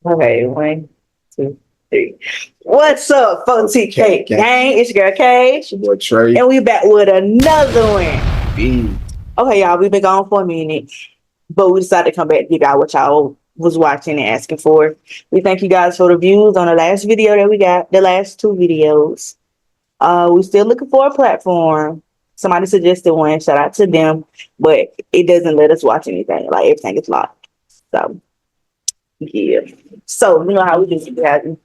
Okay, 1, 2, 3. What's up, folks? TK Gang. gang? It's your girl K, It's your boy Trey. and we back with another one. B. Okay, y'all, we've been gone for a minute, but we decided to come back to give y'all what y'all was watching and asking for. We thank you guys for the views on the last video that we got, the last 2 videos. We still looking for a platform. Somebody suggested one. Shout out to them, but it doesn't let us watch anything. Like everything is locked. So yeah. So you know how we do it, guys.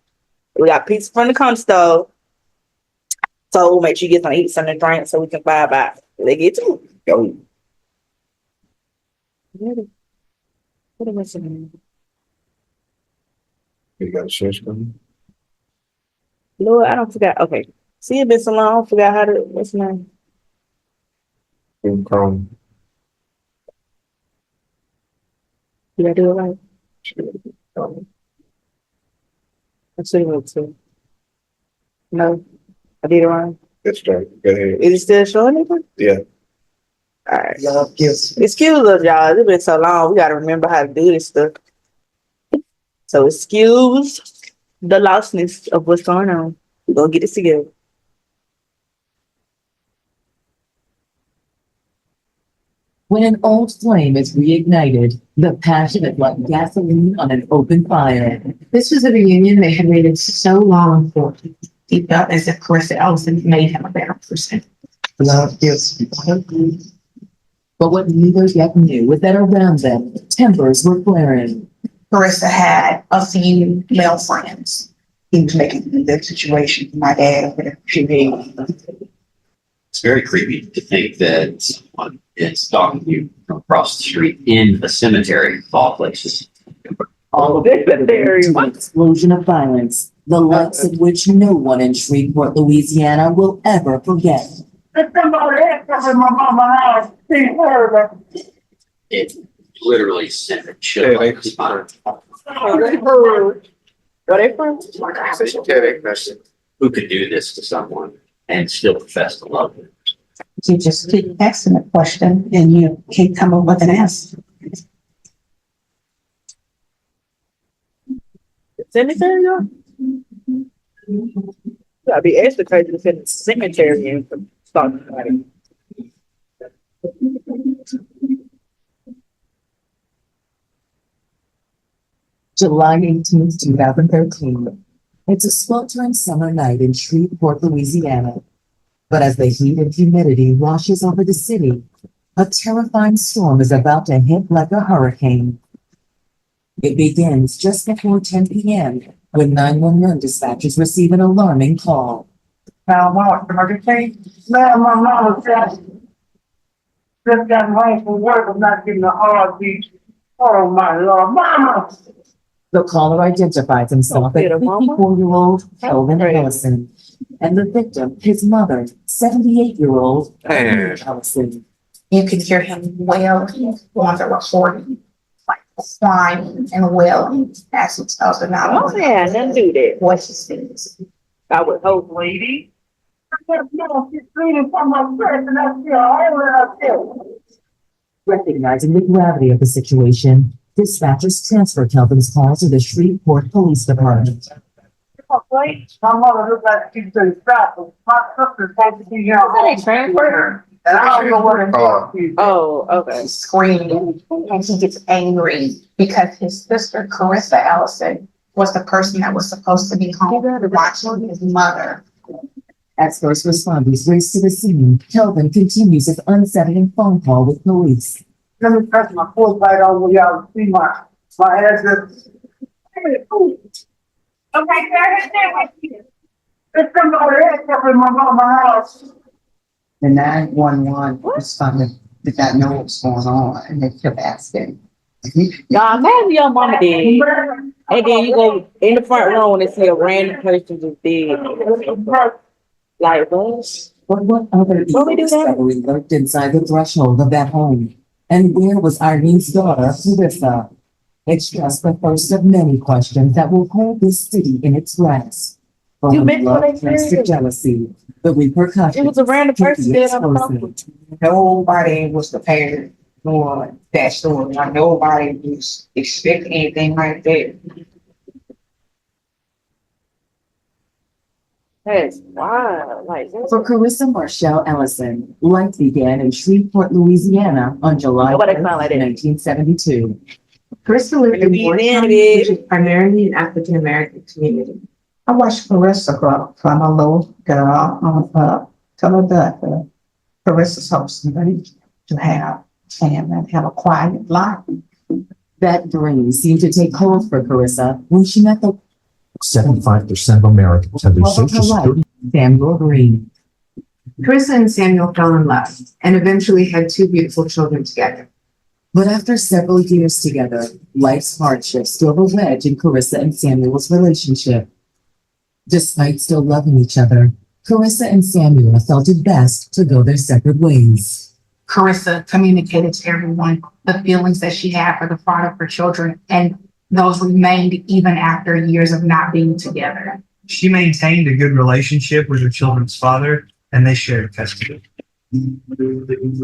We got pizza from the corner store. So we'll make sure you get some eat, something to drink so we can vibe out. Let's get to it. Yo. What am I saying? You got a church coming? Lord, I don't forget. Okay. See, it been so long. I forgot how to, what's the name? Chrome. Did I do it right? I should have went to. No, I did it wrong. That's right. Go ahead. Is it still showing anything? Yeah. All right. Excuse us, y'all. It's been so long. We got to remember how to do this stuff. So excuse the lostness of what's going on. We're going to get this together. When an old flame is reignited, the passion is like gasoline on an open fire. This was a reunion they had waited so long for. He felt as if Carissa Ellison made him a better person. But what neither yet knew was that around them, tempers were flaring. Carissa had a few male friends. He was making a good situation for my dad over there. It's very creepy to think that someone is stalking you from across the street in a cemetery of all places. All of it an explosion of violence, the likes of which no one in Shreveport, Louisiana will ever forget. It literally sent a chill Yeah, up my spine. Where they from? Who could do this to someone and still profess to love them? You just keep asking a question and you can't come up with an answer. Cemetery, y'all? You gotta be extra crazy to fit in the cemetery and start somebody. July 18th, 2013. It's a sweltering summer night in Shreveport, Louisiana. But as the heat and humidity washes over the city, a terrifying storm is about to hit like a hurricane. It begins just before 10 p.m. when 911 dispatchers receive an alarming call. Emergency? Man, my mama just got home from work. I'm not getting a heartbeat. Oh my Lord, mama! The caller identifies himself as Get a mama? 54-year-old Kelvin Right. Ellison, and the victim, his mother, 78-year-old Man. Ellison. You could hear him wailing on the recording, like crying and wailing as he tells the Oh, yeah, nothing do that. what he sees. I would hope, lady. She's bleeding from my breast and I feel all out there. Recognizing the gravity of the situation, dispatchers transfer Kelvin's call to the Shreveport Police Department. My mother looks like she's been shot. My sister's supposed to be here. They transfer her? And I don't know what it's called. Oh, okay. He's screaming and he gets angry because his sister Carissa Ellison was the person that was supposed to be home watching his mother. As first responders race to the scene, Kelvin continues his unsettling phone call with police. Let me press my full light on where y'all see my address. Okay, it's come over here in my mama's house. The 911 responded did not know what was going on and they kept asking. Y'all, imagine your mama did. And then you go in the front row and they say a random person just did. Like, what? But what other What we do evil now? discovery lurked inside the threshold of that home? And where was Irene's daughter, Clarissa? It's just the first of many questions that will hold this city in its grasp. But You when mentioned love what I turns to said. jealousy, the repercussions. It was a random can person be dead on the explosive. phone. Nobody was prepared for that story. Like nobody was expecting anything like that. That's wild. Like, that's For Carissa Marshall Ellison, life began in Shreveport, Louisiana on July Nobody 1st, sound like that. 1972. Carissa lived in Morristown, which is primarily an African American community. I watched Carissa grow up from a little girl on up till adult. Carissa's hoping to have family and have a quiet life. That dream seemed to take hold for Carissa when she met the 75% of Americans have their love of her social life, security. Samuel Green. Carissa and Samuel fell in love and eventually had two beautiful children together. But after several years together, life's hardships drove a wedge in Carissa and Samuel's relationship. Despite still loving each other, Carissa and Samuel felt it best to go their separate ways. Carissa communicated to everyone the feelings that she had for the father of her children, and those remained even after years of not being together. She maintained a good relationship with her children's father, and they shared custody.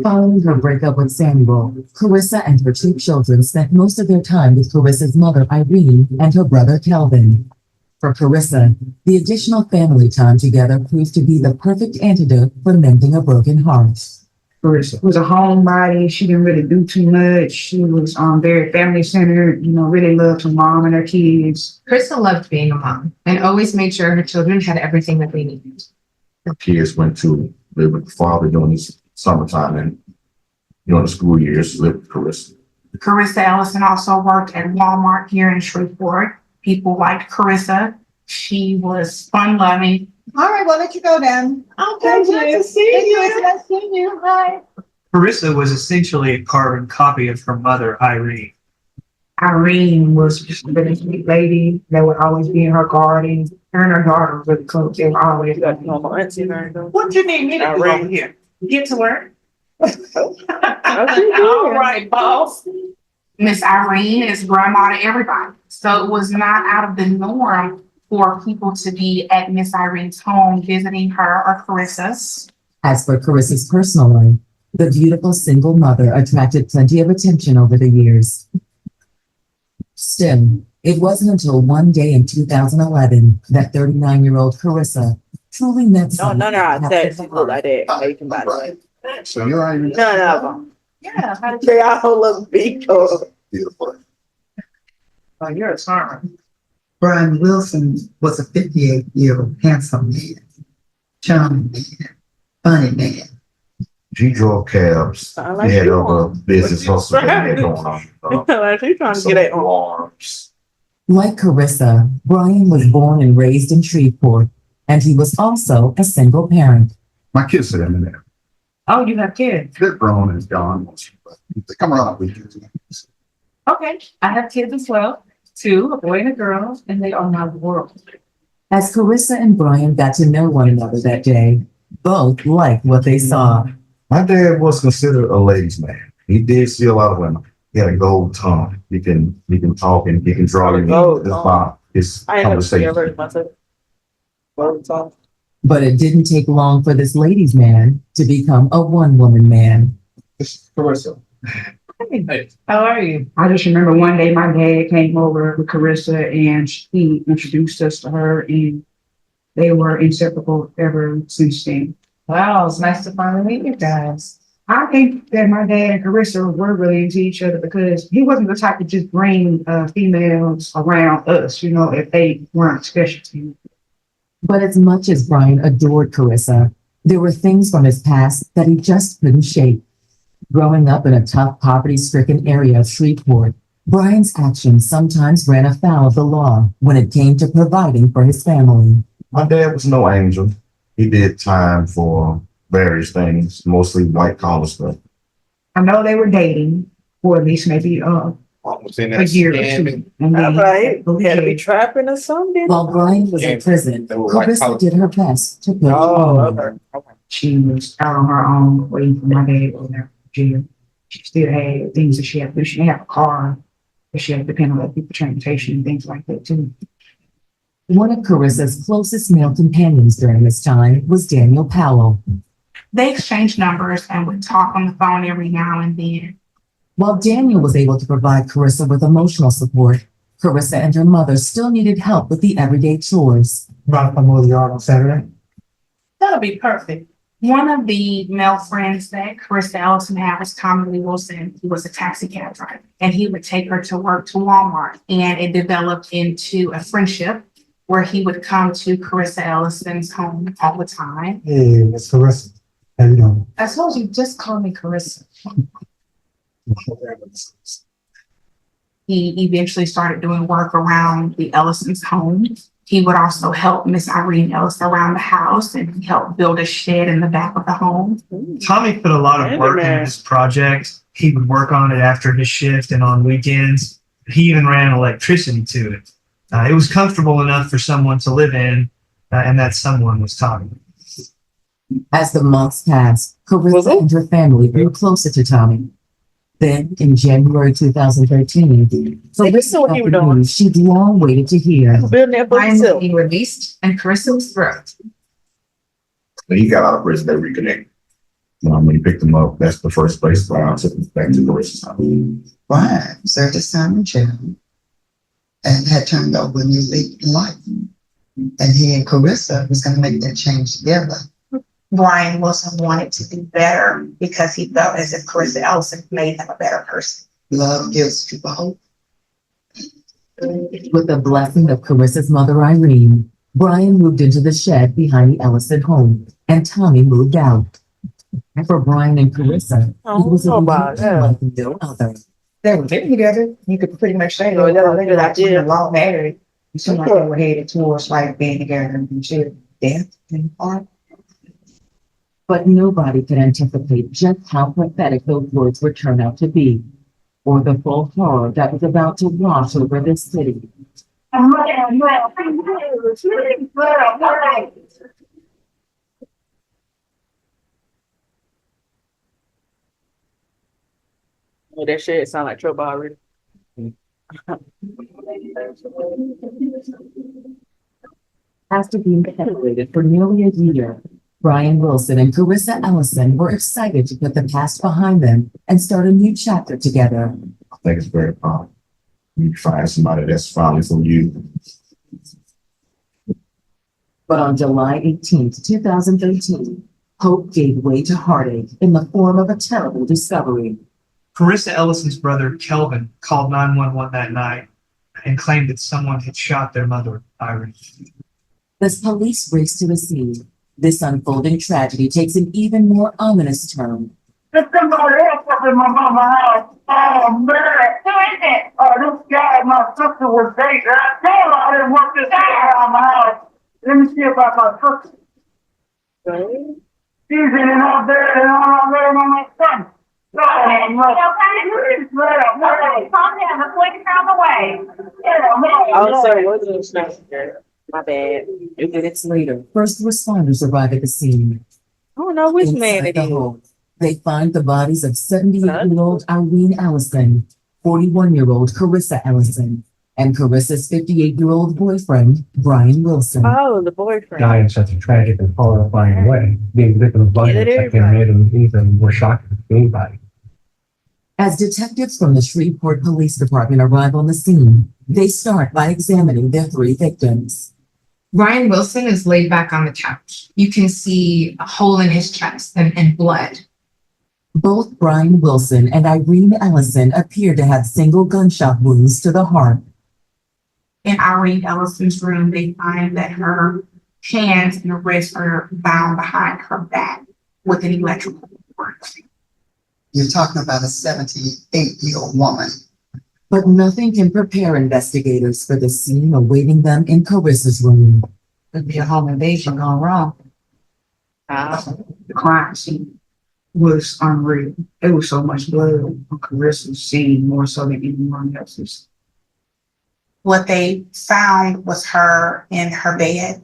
Following her breakup with Samuel, Carissa and her two children spent most of their time with Carissa's mother, Irene, and her brother, Kelvin. For Carissa, the additional family time together proved to be the perfect antidote for mending a broken heart. Carissa was a homebody. She didn't really do too much. She was very family centered, really loved her mom and her kids. Carissa loved being a mom and always made sure her children had everything that they needed. Her kids went to live with the father during the summertime and during the school years, lived with Carissa. Carissa Ellison also worked at Walmart here in Shreveport. People liked Carissa. She was fun-loving. All right, well, let you go then. okay. Nice to see you. Nice to see you. Hi. Carissa was essentially a carbon copy of her mother, Irene. Irene was just a really sweet lady that would always be in her garden. Her and her daughter were really close. They were always Got normal auntie learned though. What you need me to do Irene. over here? Get to work. Okay, All right, boss. Miss Irene is grandma to everybody. So it was not out of the norm for people to be at Miss Irene's home visiting her or Carissa's. As for Carissa's personal life, the beautiful single mother attracted plenty of attention over the years. Still, it wasn't until one day in 2011 that 39-year-old Carissa truly met No, someone. none of our after texts her look like that. Ah, Making by the way. So you're Irene? None of them. Yeah, how did They all look big. Beautiful. Oh, you're a charmer. Brian Wilson was a 58-year-old handsome man, charming man, funny man. She drove cabs. Sound like They had you other want. business What you hustles that they had trying? going on. Like you trying to Some get it on. alarms. Like Carissa, Brian was born and raised in Shreveport, and he was also a single parent. My kids sit in there. Oh, you have kids. They're grown and gone. But they come around with you. Okay, I have kids as well. Two, a boy and a girl, and they are my world. As Carissa and Brian got to know one another that day, both liked what they saw. My dad was considered a ladies' man. He did see a lot of women. He had a gold tongue. He can talk and he can draw you Gold in tongue. his I ain't never seen conversation. her myself. Well, it's all- But it didn't take long for this ladies' man to become a one-woman man. Carissa. How are you? I just remember one day my dad came over with Carissa and he introduced us to her and they were inseparable ever since then. Wow, it's nice to finally meet you guys. I think that my dad and Carissa were really into each other because he wasn't the type to just bring females around us, if they weren't special to him. But as much as Brian adored Carissa, there were things from his past that he just couldn't shake. Growing up in a tough, poverty-stricken area of Shreveport, Brian's actions sometimes ran afoul of the law when it came to providing for his family. My dad was no angel. He did time for various things, mostly white collar stuff. I know they were dating for at least maybe a year or two. And All then right. We had to be trapping or something. While Brian was in prison, They were white Carissa collar. did her best to put him Oh, on. okay. Okay. she was out on her own waiting for my dad over there in jail. She still had things that she had to do. She didn't have a car, but she had to depend on other people's transportation and things like that too. One of Carissa's closest male companions during this time was Daniel Powell. They exchanged numbers and would talk on the phone every now and then. While Daniel was able to provide Carissa with emotional support, Carissa and her mother still needed help with the everyday chores. Brought up with the yard on Saturday. That'll be perfect. One of the male friends that Carissa Ellison had was Tommy Lee Wilson. He was a taxi cab driver, and he would take her to work to Walmart. And it developed into a friendship where he would come to Carissa Ellison's home all the time. Hey, it's Carissa. How you doing? I suppose you just call me Carissa. He eventually started doing work around the Ellison's home. He would also help Miss Irene Ellis around the house, and he helped build a shed in the back of the home. Tommy put a lot of work into this project. He would work on it after his shift and on weekends. He even ran electricity to it. It was comfortable enough for someone to live in, and that someone was Tommy. As the months passed, Carissa and her family grew closer to Tommy. Then, in January 2013, Carissa got the news she'd long waited to hear. Building that for Ryan was himself. being released and Carissa was thrilled. When he got out of prison, they reconnected. When he picked him up, that's the first place Brian took him back to Carissa's house. Brian served his time in jail and had turned over a new leaf in life. And he and Carissa was going to make that change together. Brian Wilson wanted to do better because he felt as if Carissa Ellison made him a better person. Love gives people hope. With the blessing of Carissa's mother, Irene, Brian moved into the shed behind the Ellison home, and Tommy moved out. For Brian and Carissa, it was a reunion like no other. They were living together. You could pretty much say Oh, that was a good idea. long married. It seemed like they were headed towards like being together until death and part. But nobody could anticipate just how pathetic those words would turn out to be, or the full horror that was about to wash over this city. Oh, that shit sound like trouble already. After being separated for nearly a year, Brian Wilson and Carissa Ellison were excited to put the past behind them and start a new chapter together. I think it's very powerful. You find somebody that's finally for you. But on July 18th, 2013, hope gave way to heartache in the form of a terrible discovery. Carissa Ellison's brother, Kelvin, called 911 that night and claimed that someone had shot their mother, Irene. As police race to the scene, this unfolding tragedy takes an even more ominous turn. There's somebody else up in my mama's house. Oh, man. Who is it? This guy my sister was dating. I told her I didn't want this guy around my house. Let me see about my sister. She's in and out there and I'm there on my son. Calm down, the police are on the way. Oh, sorry, wasn't it? My bad. Minutes later, first responders arrive at the scene. I don't know which Inside man it the is. home, they find the bodies of 78-year-old Irene Ellison, 41-year-old Carissa Ellison, and Carissa's 58-year-old boyfriend, Brian Wilson. Oh, the boyfriend. Die in such a tragic and horrifying way. Being victim of violence that can made him even more shocking to anybody. As detectives from the Shreveport Police Department arrive on the scene, they start by examining their three victims. Brian Wilson is laid back on the couch. You can see a hole in his chest and blood. Both Brian Wilson and Irene Ellison appear to have single gunshot wounds to the heart. In Irene Ellison's room, they find that her hands and wrists are bound behind her back with an electrical cord. You're talking about a 78-year-old woman. But nothing can prepare investigators for the scene awaiting them in Carissa's room. Could be a home invasion gone wrong. The crime scene was unreal. There was so much blood on Carissa's scene, more so than anyone else's. What they found was her in her bed,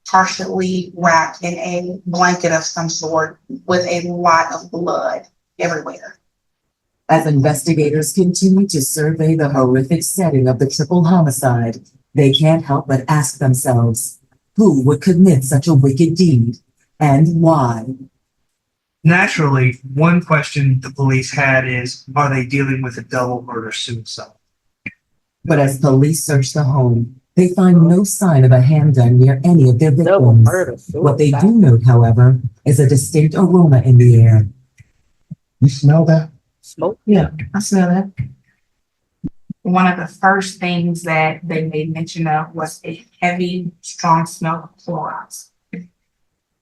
partially wrapped in a blanket of some sort with a lot of blood everywhere. As investigators continue to survey the horrific setting of the triple homicide, they can't help but ask themselves, who would commit such a wicked deed and why? Naturally, one question the police had is, are they dealing with a double murder suicide? But as police search the home, they find no sign of a handgun near any of their Double victims. murder. What they suicide. do note, however, is a distinct aroma in the air. You smell that? Smoke. I smell that. One of the first things that they made mention of was a heavy, strong smell of Clorox.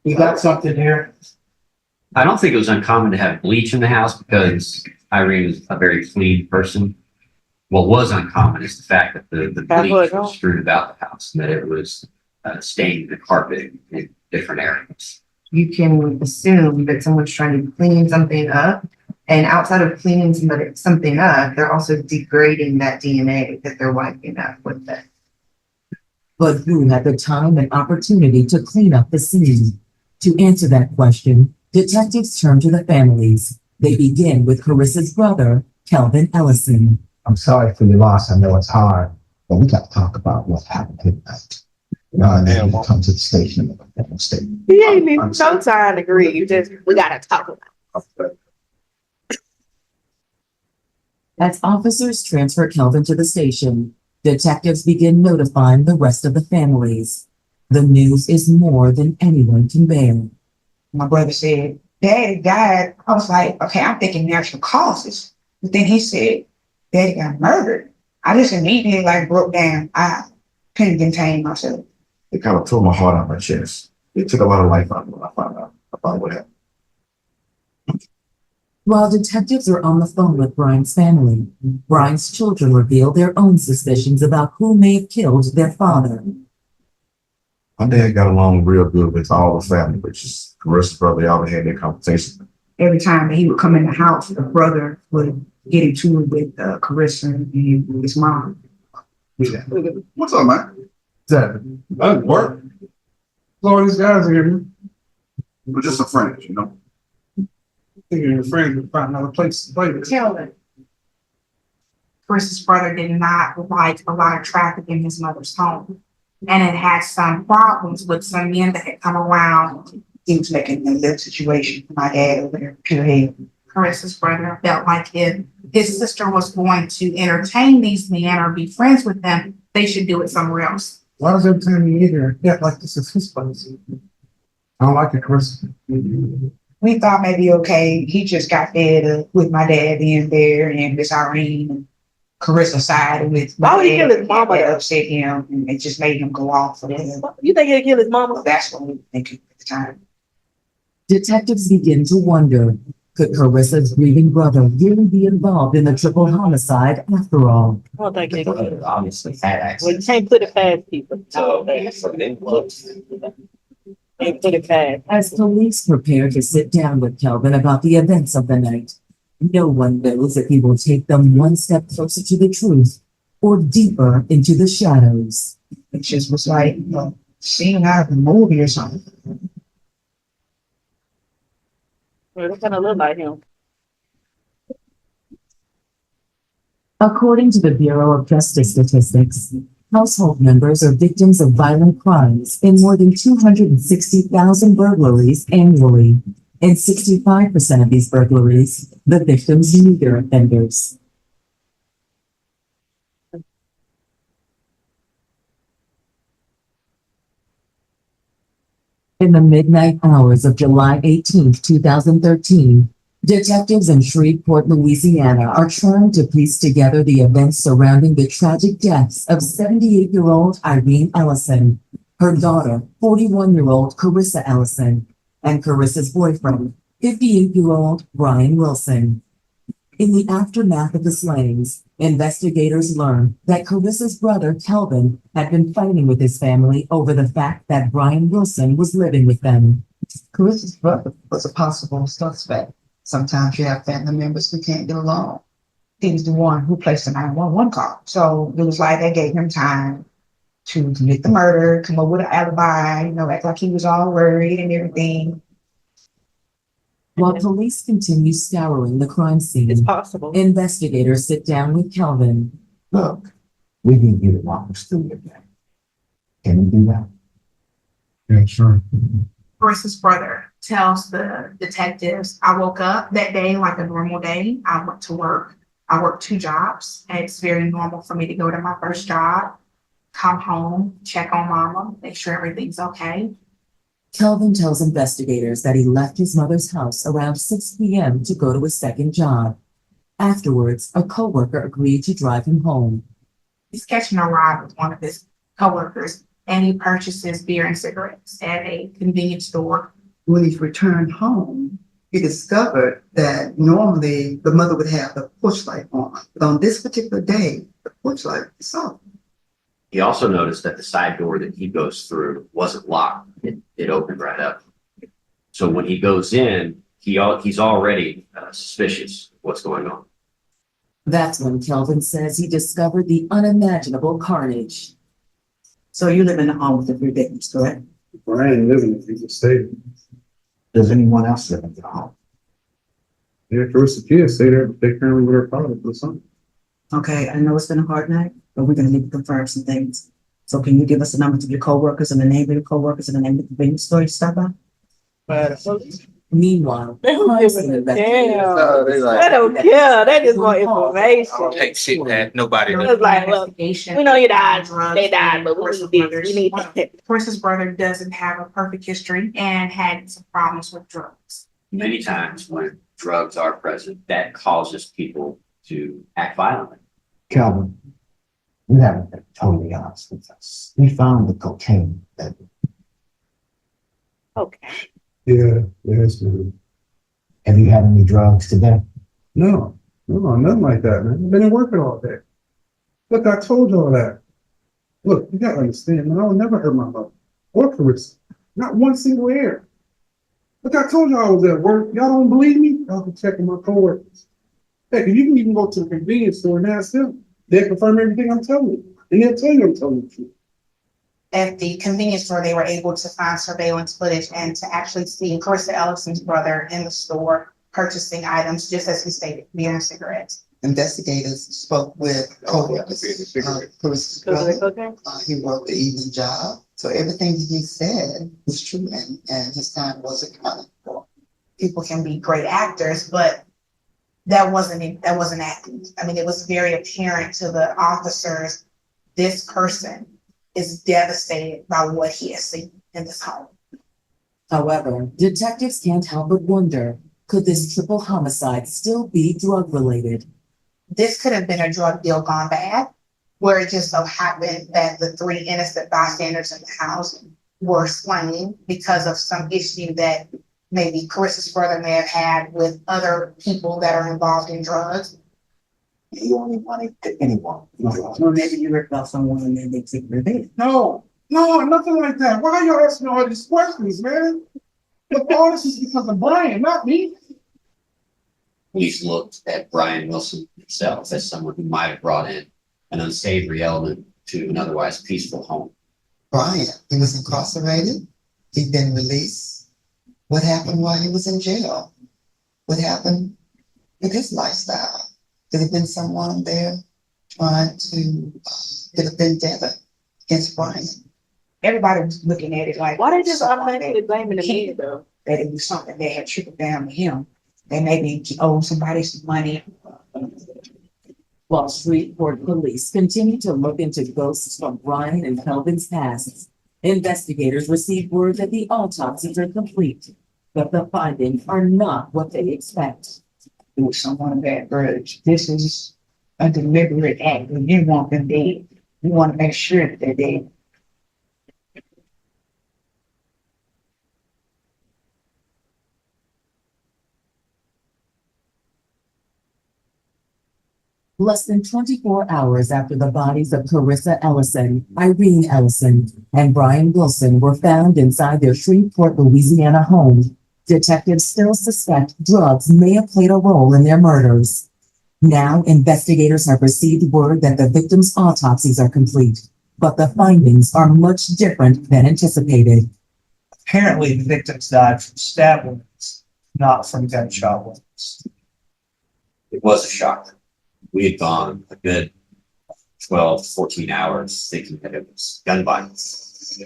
You got something here? I don't think it was uncommon to have bleach in the house because Irene was a very clean person. What was uncommon is the fact that the That's what bleach it was was. strewn about the house, and that it was staining the carpet in different areas. You can assume that someone's trying to clean something up. And outside of cleaning something up, they're also degrading that DNA that they're wiping up with it. But who had the time and opportunity to clean up the scene? To answer that question, detectives turn to the families. They begin with Carissa's brother, Kelvin Ellison. I'm sorry for your loss. I know it's hard, but we got to talk about what happened tonight. I need you to come to the station and make a statement. He ain't even no time to grieve. Just we gotta talk about it. As officers transfer Kelvin to the station, detectives begin notifying the rest of the families. The news is more than anyone can bear. My brother said, Daddy died. I was like, okay, I'm thinking natural causes. But then he said, Daddy got murdered. I just immediately like broke down. I couldn't contain myself. It kind of tore my heart out of my chest. It took a lot of life out of me when I found out about what happened. While detectives are on the phone with Brian's family, Brian's children reveal their own suspicions about who may have killed their father. My dad got along real good with all the family, which is Carissa's brother. They all had their conversations. Every time that he would come in the house, the brother would get into it with Carissa and his mom. What's up, man? Seven. That work. All these guys are here. We're just a friend, you know. Thinking your friends would find another place to play this. Kelvin. Chris's brother did not like a lot of traffic in his mother's home. And it had some problems with some men that had come around. He was making a little situation for my dad over there. Period. Chris's brother felt like if his sister was going to entertain these men or be friends with them, they should do it somewhere else. Why does every time you either get like this is his place? I don't like it, Chris. We thought maybe, okay, he just got fed up with my dad being there and Miss Irene and Carissa sided with my Why would he dad. kill his mama, That though? upset him and it just made him go off. For him. You think he'll kill his mama? That's what we were thinking at the time. Detectives begin to wonder, could Carissa's grieving brother really be involved in the triple homicide after all? I don't think he will. Obviously had Well, you access. can't put it past people. So, Can't put it past. As police prepare to sit down with Kelvin about the events of the night, no one knows if he will take them one step closer to the truth or deeper into the shadows. It just was like, seeing out of a movie or something. Well, it kind of look like him. According to the Bureau of Justice Statistics, household members are victims of violent crimes in more than 260,000 burglaries annually. In 65% of these burglaries, the victims knew their offenders. In the midnight hours of July 18th, 2013, detectives in Shreveport, Louisiana are trying to piece together the events surrounding the tragic deaths of 78-year-old Irene Ellison, her daughter, 41-year-old Carissa Ellison, and Carissa's boyfriend, 58-year-old Brian Wilson. In the aftermath of the slayings, investigators learned that Carissa's brother, Kelvin, had been fighting with his family over the fact that Brian Wilson was living with them. Carissa's brother was a possible suspect. Sometimes you have family members who can't get along. He was the one who placed the 911 call. So it was like they gave him time to commit the murder, come up with an alibi, act like he was all worried and everything. While police continue scouring the crime It's scene, possible. investigators sit down with Kelvin. Look, we didn't get it while we're still with that. Can we do that? Yeah, sure. Chris's brother tells the detectives, I woke up that day like a normal day. I went to work. I work 2 jobs, and it's very normal for me to go to my first job, come home, check on mama, make sure everything's okay. Kelvin tells investigators that he left his mother's house around 6 p.m. to go to his second job. Afterwards, a coworker agreed to drive him home. He's catching a ride with one of his coworkers, and he purchases beer and cigarettes at a convenience store. When he returned home, he discovered that normally the mother would have the porch light on, but on this particular day, the porch light was off. He also noticed that the side door that he goes through wasn't locked. It opened right up. So when he goes in, he's already suspicious of what's going on. That's when Kelvin says he discovered the unimaginable carnage. So you live in the home with the 3 victims, correct? Brian living in the state. Does anyone else live in the home? Yeah, Carissa kids stay there, they currently with her father for the son. Okay, I know it's been a hard night, but we're gonna need to confirm some things. So can you give us the numbers of your coworkers and the name of your coworkers and the name of the convenience store you stop by? Meanwhile, They don't crime give a scene investigators- damn. They They like, don't care. They just want information. take shit that nobody knows. It's like, look, Investigation. we know you died, Drugs they died, but and we Chris's need brother's- this. We need that. Chris's brother doesn't have a perfect history and had some problems with drugs. Many times when drugs are present, that causes people to act violently. Calvin, you haven't been totally honest with us. We found the cocaine that Okay. Yeah, it's good. have you had any drugs today? No, nothing like that, man. I've been working all day. Look, I told y'all that. Look, you gotta understand, man, I would never hurt my mother or Carissa. Not one single air. Look, I told y'all I was at work. Y'all don't believe me? Y'all can check with my coworkers. Heck, you can even go to the convenience store and ask them. They'll confirm everything I'm telling you. And they'll tell you I'm telling the truth. At the convenience store, they were able to find surveillance footage and to actually see Carissa Ellison's brother in the store purchasing items, just as he stated, beer and cigarettes. Investigators spoke with coworkers. Carissa's brother. Okay. He worked the evening job, so everything that he said was true, and his time was accounted for. People can be great actors, but that wasn't acting. I mean, it was very apparent to the officers, this person is devastated by what he has seen in this home. However, detectives can't help but wonder, could this triple homicide still be drug-related? This could have been a drug deal gone bad, where it just so happened that the 3 innocent bystanders in the house were slain because of some issue that maybe Carissa's brother may have had with other people that are involved in drugs. You only wanted to anyone. Or maybe you heard about someone and then they took revenge. No, nothing like that. Why are y'all asking all these questions, man? Look, all this is because of Brian, not me. Police looked at Brian Wilson himself as someone who might have brought in an unsavory element to an otherwise peaceful home. Brian, he was incarcerated. He'd been released. What happened while he was in jail? What happened with his lifestyle? Could have been someone there trying to get a vendetta against Brian. Everybody was looking at it like. Why they just automatically blaming the men though? That it was something that had trickled down to him. That maybe he owed somebody some money. While Shreveport police continue to look into ghosts from Brian and Kelvin's past, investigators received word that the autopsies are complete, but the findings are not what they expect. It was someone of that grudge. This is a deliberate act. You didn't want them dead. You want to make sure that they're dead. Less than 24 hours after the bodies of Carissa Ellison, Irene Ellison, and Brian Wilson were found inside their Shreveport, Louisiana home, detectives still suspect drugs may have played a role in their murders. Now, investigators have received word that the victims' autopsies are complete, but the findings are much different than anticipated. Apparently, the victims died from stab wounds, not from gunshot wounds. It was a shock. We had gone a good 12, 14 hours thinking that it was gun violence.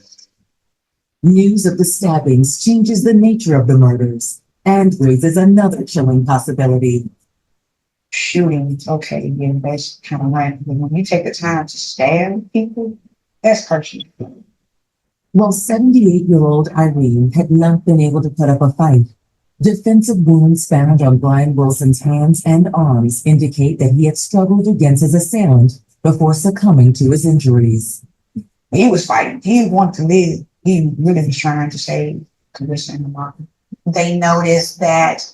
News of the stabbings changes the nature of the murders and raises another chilling possibility. shooting, okay, yeah, that's kind of right. But when you take the time to stab people, that's personal. While 78-year-old Irene had not been able to put up a fight, defensive wounds found on Brian Wilson's hands and arms indicate that he had struggled against his assailant before succumbing to his injuries. He was fighting. He didn't want to live. He really was trying to save Carissa and the mom. They noticed that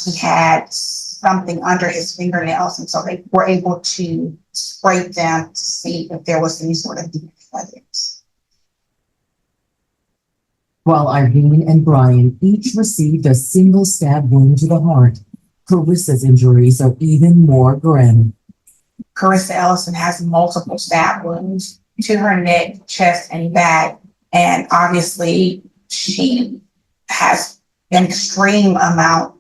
he had something under his fingernails, and so they were able to scrape them to see if there was any sort of DNA evidence. While Irene and Brian each received a single stab wound to the heart, Carissa's injuries are even more grim. Carissa Ellison has multiple stab wounds to her neck, chest, and back. And obviously, she has an extreme amount,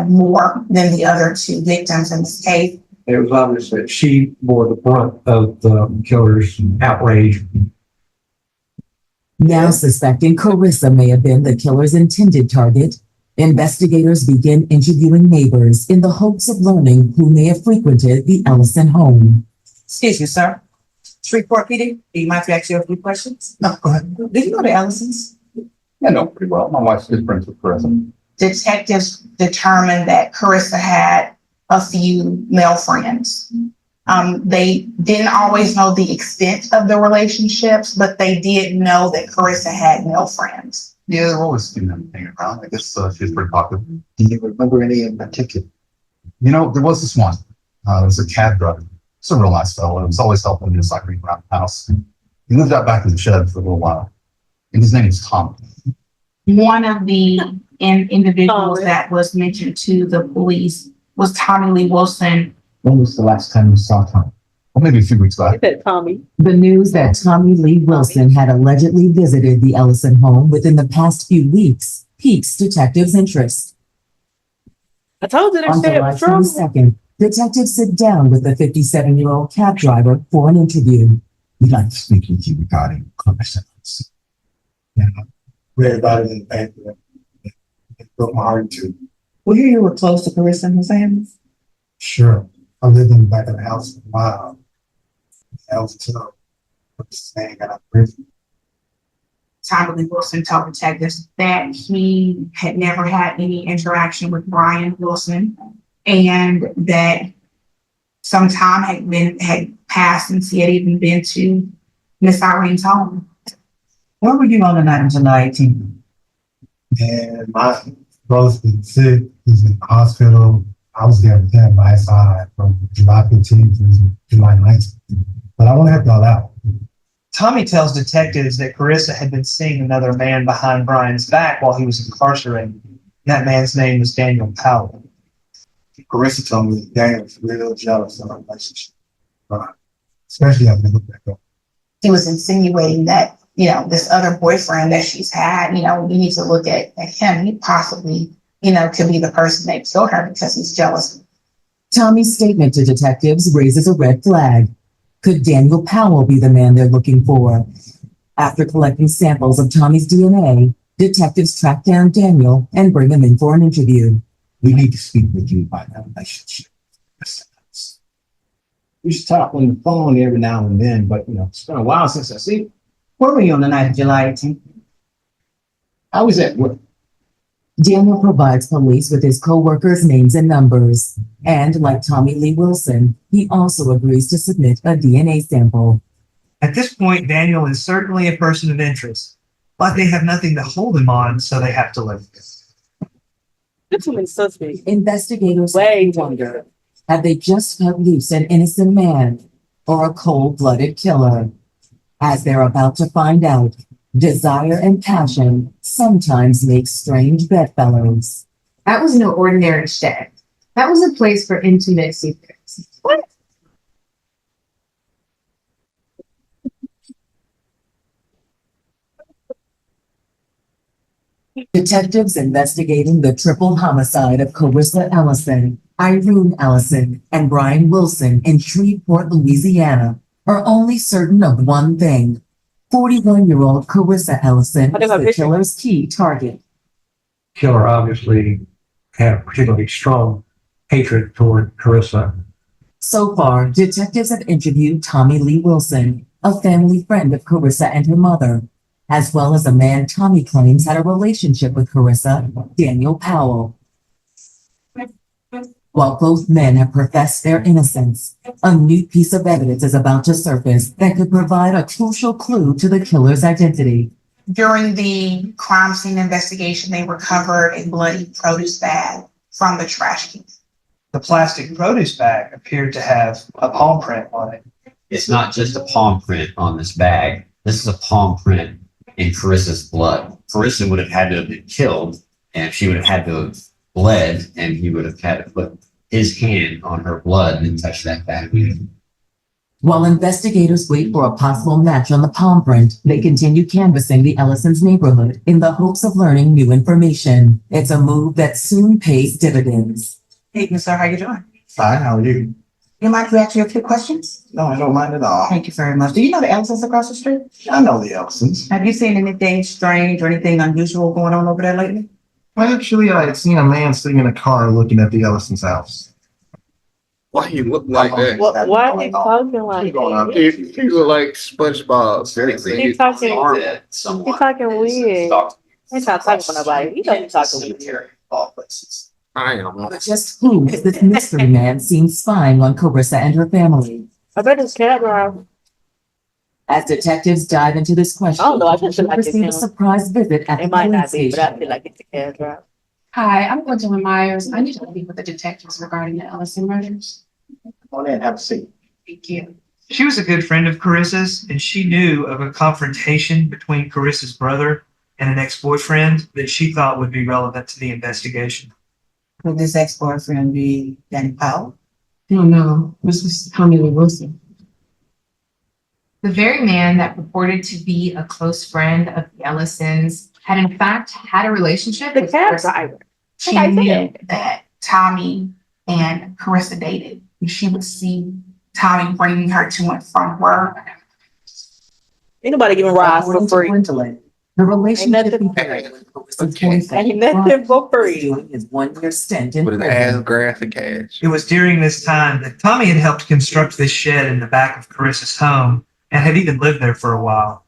more than the other two victims in this case. It was obvious that she bore the brunt of the killer's outrage. Now suspecting Carissa may have been the killer's intended target, investigators begin interviewing neighbors in the hopes of learning who may have frequented the Ellison home. Excuse me, sir. Shreveport PD, do you mind if I ask you a few questions? No, go ahead. Did you know the Ellisons? I know pretty well. My wife's good friends with Carissa. Detectives determined that Carissa had a few male friends. They didn't always know the extent of the relationships, but they did know that Carissa had male friends. Yeah, they're always doing everything around. I guess she's pretty popular. Do you remember any in particular? There was this one. There was a cab driver. He's a real nice fellow. He was always helping me cycling around the house. He lived out back in the shed for a little while. And his name was Tom. One of the individuals that was mentioned to the police was Tommy Lee Wilson. When was the last time you saw Tom? Well, maybe a few weeks back. Tommy. The news that Tommy Lee Wilson had allegedly visited the Ellison home within the past few weeks piques detectives' interest. I told you On that July shit was 22nd, detectives sit down with the 57-year-old cab driver for an interview. We'd like to speak with you regarding Carissa. Read about it in the paper. It broke my heart too. Well, you were close to Carissa and her family? Sure. I lived in the back of the house for a while. That was tough. But this thing got out of prison. Tommy Lee Wilson told detectives that he had never had any interaction with Brian Wilson and that some time had passed since he had even been to Miss Irene's home. Where were you on the night of July 18th? And my brother's been sick. He's in the hospital. I was there with him by his side from July 15th to July 19th. But I want to help y'all out. Tommy tells detectives that Carissa had been seeing another man behind Brian's back while he was incarcerated. That man's name was Daniel Powell. Carissa told me that Daniel was real jealous of our relationship. Especially after they look back up. He was insinuating that, this other boyfriend that she's had, you need to look at him. He possibly, could be the person that killed her because he's jealous. Tommy's statement to detectives raises a red flag. Could Daniel Powell be the man they're looking for? After collecting samples of Tommy's DNA, detectives track down Daniel and bring him in for an interview. We need to speak with you about that relationship. We should talk on the phone every now and then, but it's been a while since I see you. Where were you on the night of July 18th? I was at work. Daniel provides police with his co-workers' names and numbers. And like Tommy Lee Wilson, he also agrees to submit a DNA sample. At this point, Daniel is certainly a person of interest, but they have nothing to hold him on, so they have to let him go. That's too many suspects. Investigators Way too wonder, have they just cut loose an innocent man or a cold-blooded killer? As they're about to find out, desire and passion sometimes make strange bedfellows. That was no ordinary shack. That was a place for intimate secrets. What? Detectives investigating the triple homicide of Carissa Ellison, Irene Ellison, and Brian Wilson in Shreveport, Louisiana, are only certain of one thing. 41-year-old Carissa Ellison is the killer's key target. Killer obviously had a particularly strong hatred toward Carissa. So far, detectives have interviewed Tommy Lee Wilson, a family friend of Carissa and her mother, as well as a man Tommy claims had a relationship with Carissa, Daniel Powell. While both men have professed their innocence, a new piece of evidence is about to surface that could provide a crucial clue to the killer's identity. During the crime scene investigation, they recovered a bloody produce bag from the trash can. The plastic produce bag appeared to have a palm print on it. It's not just a palm print on this bag. This is a palm print in Carissa's blood. Carissa would have had to have been killed, and she would have had to have bled, and he would have had to put his hand on her blood and touch that bag. While investigators wait for a possible match on the palm print, they continue canvassing the Ellison's neighborhood in the hopes of learning new information. It's a move that soon pays dividends. Hey, sir, how you doing? Fine, how are you? You mind if we ask you a few questions? No, I don't mind at all. Thank you very much. Do you know the Ellisons across the street? I know the Ellisons. Have you seen anything strange or anything unusual going on over there lately? Well, actually, I had seen a man sitting in a car looking at the Ellison's house. Why you look like that? Why are you talking like that? You look like SpongeBob. He's talking, he's talking weird. He's not talking for nobody. He don't be talking weird. I am. But just who is this mystery man seen spying on Carissa and her family? I bet it's cab driver. As detectives dive into this question, I don't know, I just feel we like it's receive a him. surprise visit at the It might not police be, but I station. feel like it's a cab driver. Hi, I'm Gwendolyn Myers. I need to speak with the detectives regarding the Ellison murders. Come on in, have a seat. Thank you. She was a good friend of Carissa's, and she knew of a confrontation between Carissa's brother and an ex-boyfriend that she thought would be relevant to the investigation. Would this ex-boyfriend be Danny Powell? No, this was Tommy Lee Wilson. The very man that purported to be a close friend of the Ellisons had in fact had a relationship The with cab Carissa. driver. She Like I knew said. that Tommy and Carissa dated. And she would see Tommy bringing her to and from work. Ain't nobody giving rides for According to free. Gwendolyn, the relationship nothing- began with Carissa's boyfriend, Ain't nothing for free. during his one-year stint in With an prison. ass graphic cash. It was during this time that Tommy had helped construct this shed in the back of Carissa's home and had even lived there for a while.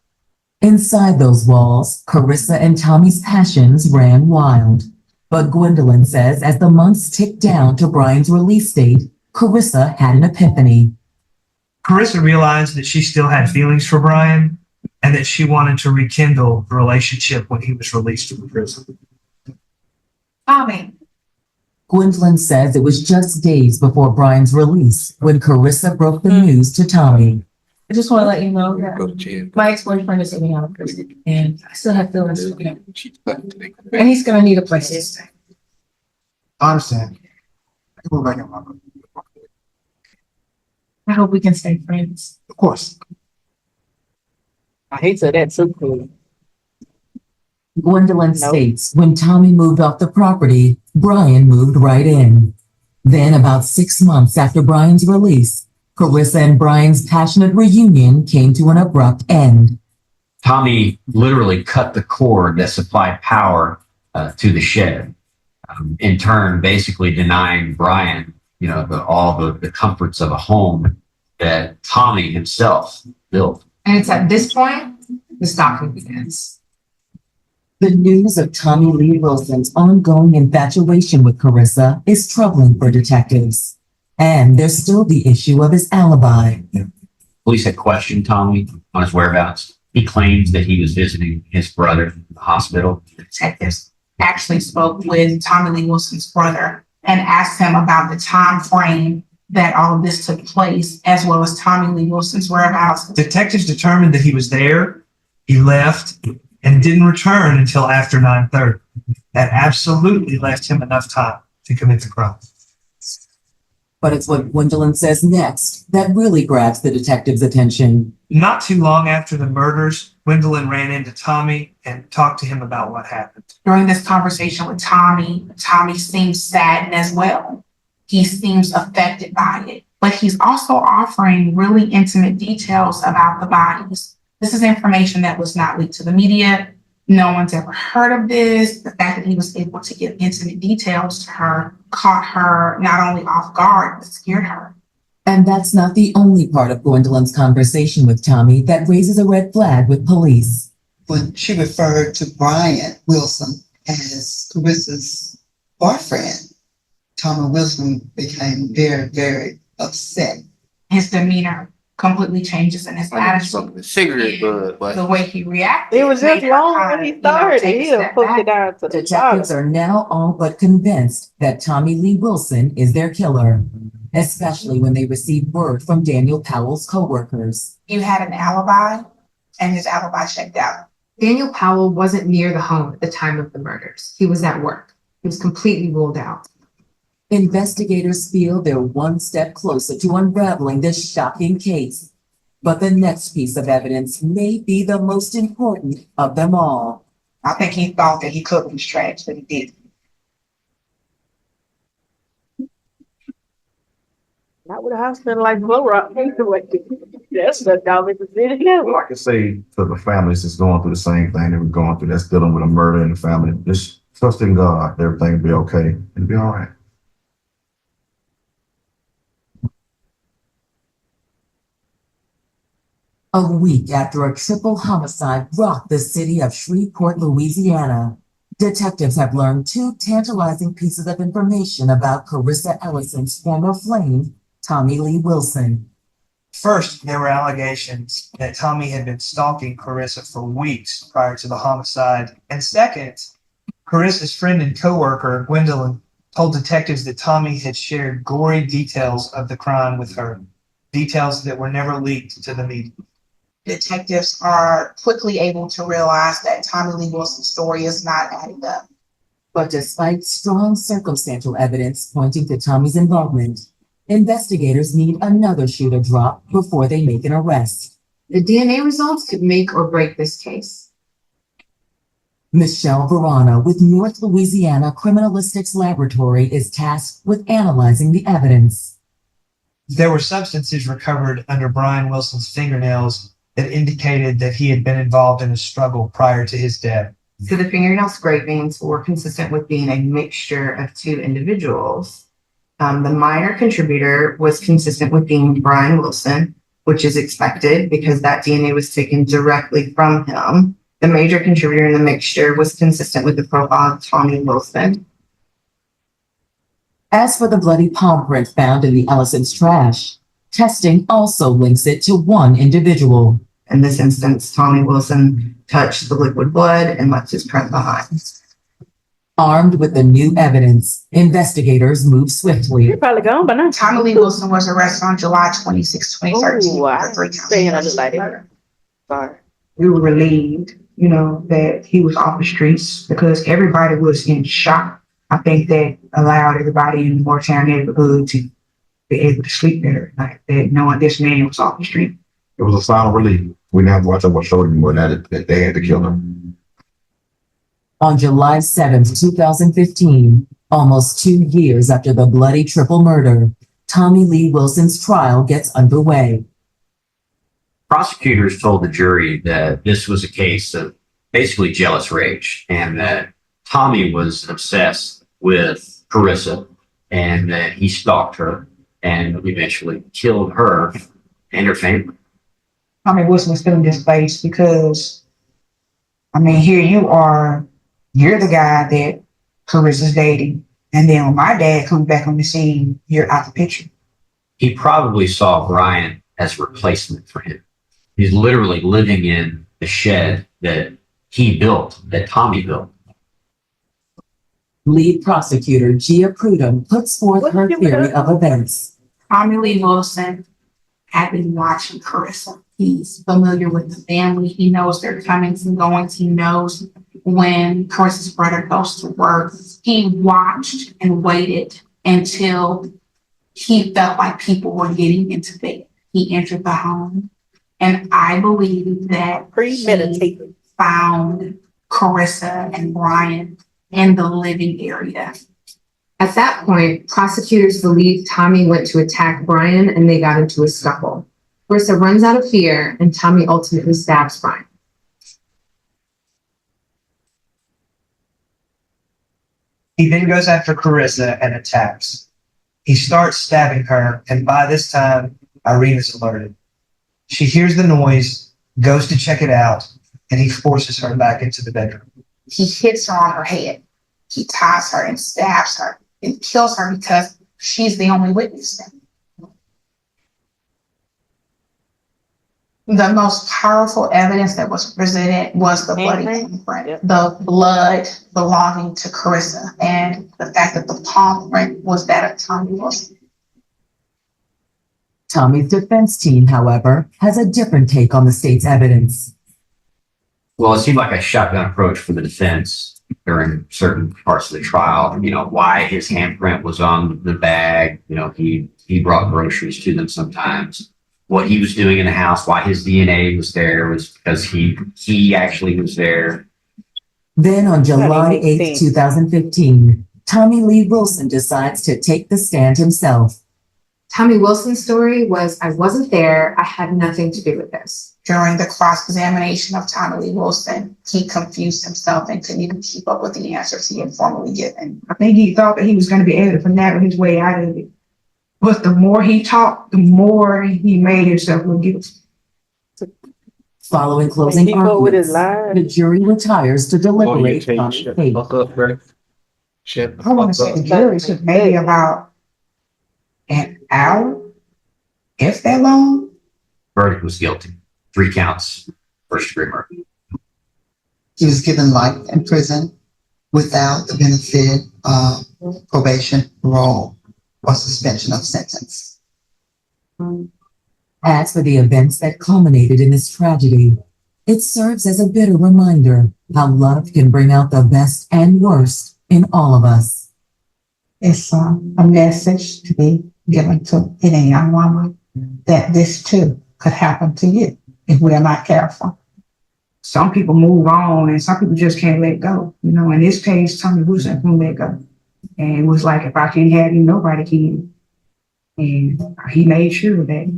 Inside those walls, Carissa and Tommy's passions ran wild. But Gwendolyn says as the months ticked down to Brian's release date, Carissa had an epiphany. Carissa realized that she still had feelings for Brian and that she wanted to rekindle the relationship when he was released from prison. Tommy, Gwendolyn says it was just days before Brian's release when Carissa broke the news to Tommy. I just want to let you know Go that to jail. my ex-boyfriend is getting out of prison and I still have feelings for him. She's fucking taking it And he's gonna need a place to stay. I understand. I can go back in my room. I hope we can stay friends. Of course. I hate to that too cool. Gwendolyn Nope. states when Tommy moved off the property, Brian moved right in. Then about 6 months after Brian's release, Carissa and Brian's passionate reunion came to an abrupt end. Tommy literally cut the cord that supplied power to the shed. In turn, basically denying Brian, all the comforts of a home that Tommy himself built. and it's at this point, the stalking begins. The news of Tommy Lee Wilson's ongoing infatuation with Carissa is troubling for detectives. And there's still the issue of his alibi. Police had questioned Tommy on his whereabouts. He claims that he was visiting his brother in the hospital. Detectives actually spoke with Tommy Lee Wilson's brother and asked him about the time frame that all of this took place, as well as Tommy Lee Wilson's whereabouts. Detectives determined that he was there, he left, and didn't return until after 9:30. That absolutely left him enough time to commit the crime. But it's what Gwendolyn says next that really grabs the detective's attention. Not too long after the murders, Gwendolyn ran into Tommy and talked to him about what happened. During this conversation with Tommy, Tommy seems saddened as well. He seems affected by it, but he's also offering really intimate details about the bodies. This is information that was not leaked to the media, No one's ever heard of this. The fact that he was able to give intimate details to her caught her not only off guard, but scared her. And that's not the only part of Gwendolyn's conversation with Tommy that raises a red flag with police. When she referred to Brian Wilson as Carissa's boyfriend, Tommy Wilson became very, very upset. His demeanor completely changes and his attitude. Something cigarette bud, but The way he reacted. It was just made her long kinda, when he you know, started. take a He'll step push back. it down to the Detectives bottom. are now all but convinced that Tommy Lee Wilson is their killer, especially when they receive word from Daniel Powell's coworkers. You had an alibi and his alibi checked out. Daniel Powell wasn't near the home at the time of the murders. He was at work. He was completely ruled out. Investigators feel they're one step closer to unraveling this shocking case. But the next piece of evidence may be the most important of them all. I think he thought that he cooked his trash, but he didn't. Not with a hospital like Blow Rock. That's the dumbest decision ever. I can say to the families that's going through the same thing that we're going through, that's dealing with a murder in the family, just trust in God, everything will be okay. It'll be all right. A week after a triple homicide rocked the city of Shreveport, Louisiana, detectives have learned two tantalizing pieces of information about Carissa Ellison's former flame, Tommy Lee Wilson. First, there were allegations that Tommy had been stalking Carissa for weeks prior to the homicide. And second, Carissa's friend and coworker, Gwendolyn, told detectives that Tommy had shared gory details of the crime with her, details that were never leaked to the media. Detectives are quickly able to realize that Tommy Lee Wilson's story is not adding up. But despite strong circumstantial evidence pointing to Tommy's involvement, investigators need another shoe to drop before they make an arrest. The DNA results could make or break this case. Michelle Verana with North Louisiana Criminalistics Laboratory is tasked with analyzing the evidence. There were substances recovered under Brian Wilson's fingernails that indicated that he had been involved in a struggle prior to his death. So the fingernail scrapings were consistent with being a mixture of two individuals. The minor contributor was consistent with being Brian Wilson, which is expected because that DNA was taken directly from him. The major contributor in the mixture was consistent with the profile of Tommy Wilson. As for the bloody palm print found in the Ellison's trash, testing also links it to one individual. In this instance, Tommy Wilson touched the liquid blood and left his print behind. Armed with the new evidence, investigators move swiftly. You're probably gone by now. Tommy Lee Wilson was arrested on July 26, 2013. Oh, I for 3 counts of staying on the light. Sorry. We were relieved, you know, that he was off the streets because everybody was in shock. I think that allowed everybody in the Moretown neighborhood to be able to sleep better at night, that knowing this man was off the street. It was a sign of relief. We didn't have to watch over our shoulder anymore that they had to kill him. On July 7th, 2015, almost 2 years after the bloody triple murder, Tommy Lee Wilson's trial gets underway. Prosecutors told the jury that this was a case of basically jealous rage and that Tommy was obsessed with Carissa and that he stalked her and eventually killed her and her family. Tommy Wilson was feeling displaced because, I mean, here you are, you're the guy that Carissa's dating. And then when my dad comes back on the scene, you're out the picture. He probably saw Brian as a replacement for him. He's literally living in the shed that he built, that Tommy built. Lead prosecutor Gia Prudhomme puts forth her theory of events. Tommy Lee Wilson had been watching Carissa. He's familiar with the family. He knows their comings and goings. He knows when Carissa's brother goes to work. He watched and waited until he felt like people were getting into bed. He entered the home. And I believe that he found Carissa and Brian in the living area. At that point, prosecutors believe Tommy went to attack Brian and they got into a scuffle. Carissa runs out of fear and Tommy ultimately stabs Brian. He then goes after Carissa and attacks. He starts stabbing her, and by this time, Irene is alerted. She hears the noise, goes to check it out, and he forces her back into the bedroom. He hits her on her head. He ties her and stabs her and kills her because she's the only witness. The most powerful evidence that was presented was the bloody handprint, the blood belonging to Carissa, and the fact that the palm print was that of Tommy Wilson. Tommy's defense team, however, has a different take on the state's evidence. Well, it seemed like a shotgun approach for the defense during certain parts of the trial. You know, why his handprint was on the bag. You know, he brought groceries to them sometimes. What he was doing in the house, why his DNA was there, was because he actually was there. Then on July That makes 8th, sense. 2015, Tommy Lee Wilson decides to take the stand himself. Tommy Wilson's story was, I wasn't there. I had nothing to do with this. During the cross-examination of Tommy Lee Wilson, he confused himself and couldn't even keep up with the answers he had formerly given. I think he thought that he was going to be able to finagle his way out of it. But the more he talked, the more he made himself look guilty. Following closing Keep up with his arguments, lies. the jury retires to deliberate on the Shut the case. fuck up, bro. Shut the I want to fuck say up. the jury took maybe about an hour, if that long. Verdict was guilty. 3 counts, first degree murder. He was given life in prison without the benefit of probation, parole, or suspension of sentence. As for the events that culminated in this tragedy, it serves as a bitter reminder how love can bring out the best and worst in all of us. It's a message to be given to any young woman that this too could happen to you if we are not careful. Some people move on and some people just can't let go. You know, in this case, Tommy Wilson couldn't let go. And it was like, if I can't have you, nobody can. And he made sure of that.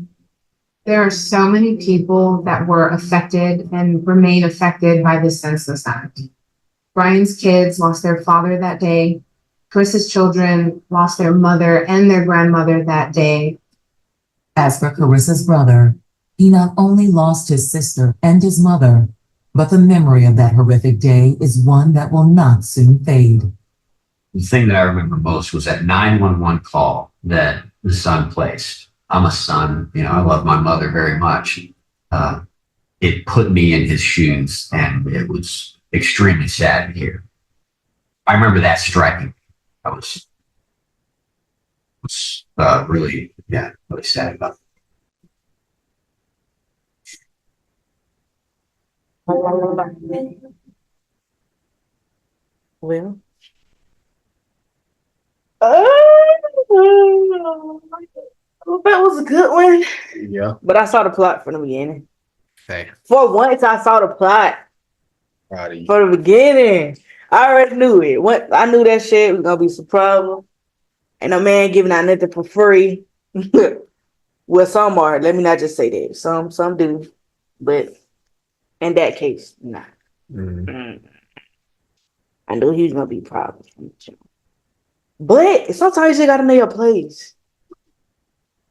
There are so many people that were affected and remain affected by this senseless act. Brian's kids lost their father that day. Chris's children lost their mother and their grandmother that day. As for Carissa's brother, he not only lost his sister and his mother, but the memory of that horrific day is one that will not soon fade. The thing that I remember most was that 911 call that the son placed. I'm a son, you know, I love my mother very much. It put me in his shoes and it was extremely sad to hear. I remember that striking. I was really sad about it. Well. That was a good one. Yeah. But I saw the plot from the beginning. Hey, For once, I saw the plot proud of you. from the beginning. I already knew it. I knew that shit was gonna be some problem. And a man giving out nothing for free. Well, some are. Let me not just say that. Some do. But in that case, nah. I knew he was gonna be a problem. But sometimes you gotta know your place.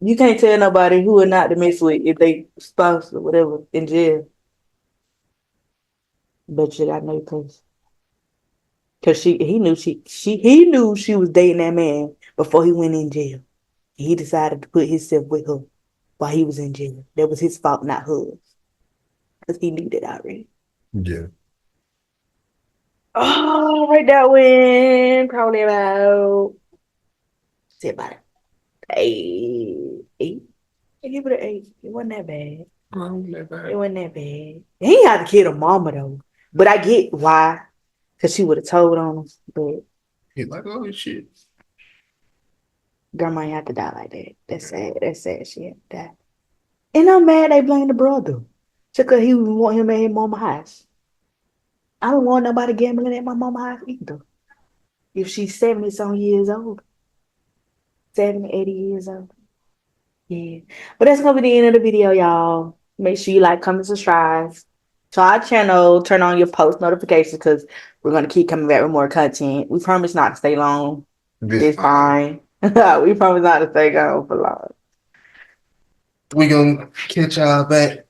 You can't tell nobody who or not to mess with if they spouse or whatever in jail. But you gotta know your place. Cause he knew she was dating that man before he went in jail. He decided to put himself with her while he was in jail. That was his fault, not hers. Cause he knew that already. Yeah. Oh, right, that went probably about eight. I give it an 8. It wasn't that bad. It wasn't that bad. He had to kill the mama though, but I get why, cause she would have told on him. But He's like, oh shit. grandma ain't have to die like that. That's sad. That's sad. She had to die. And I'm mad they blame the brother, just cause he want him at his mama house. I don't want nobody gambling at my mama house either. If she's 70-some years old. 70, 80 years old. Yeah. But that's gonna be the end of the video, y'all. Make sure you like, comment, subscribe. to our channel, turn on your post notifications because we're gonna keep coming back with more content. We promise not to stay long. It's fine. We promise not to stay gone for long. We gonna catch y'all back.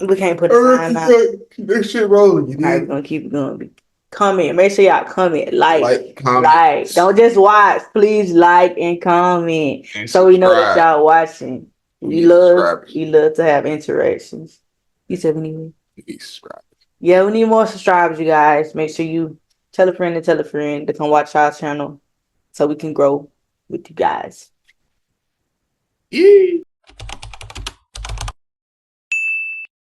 We can't put a time out. Keep that shit rolling. You All right, we're did. gonna keep it going. Comment. Make sure y'all comment, like, comment, like. Don't just watch. Please like and comment and so we know that subscribe. y'all watching. We love to have interactions. You said we need. Please subscribe. Yeah, we need more subscribers, you guys. Make sure you tell a friend to come watch our channel so we can grow with you guys. Yeah.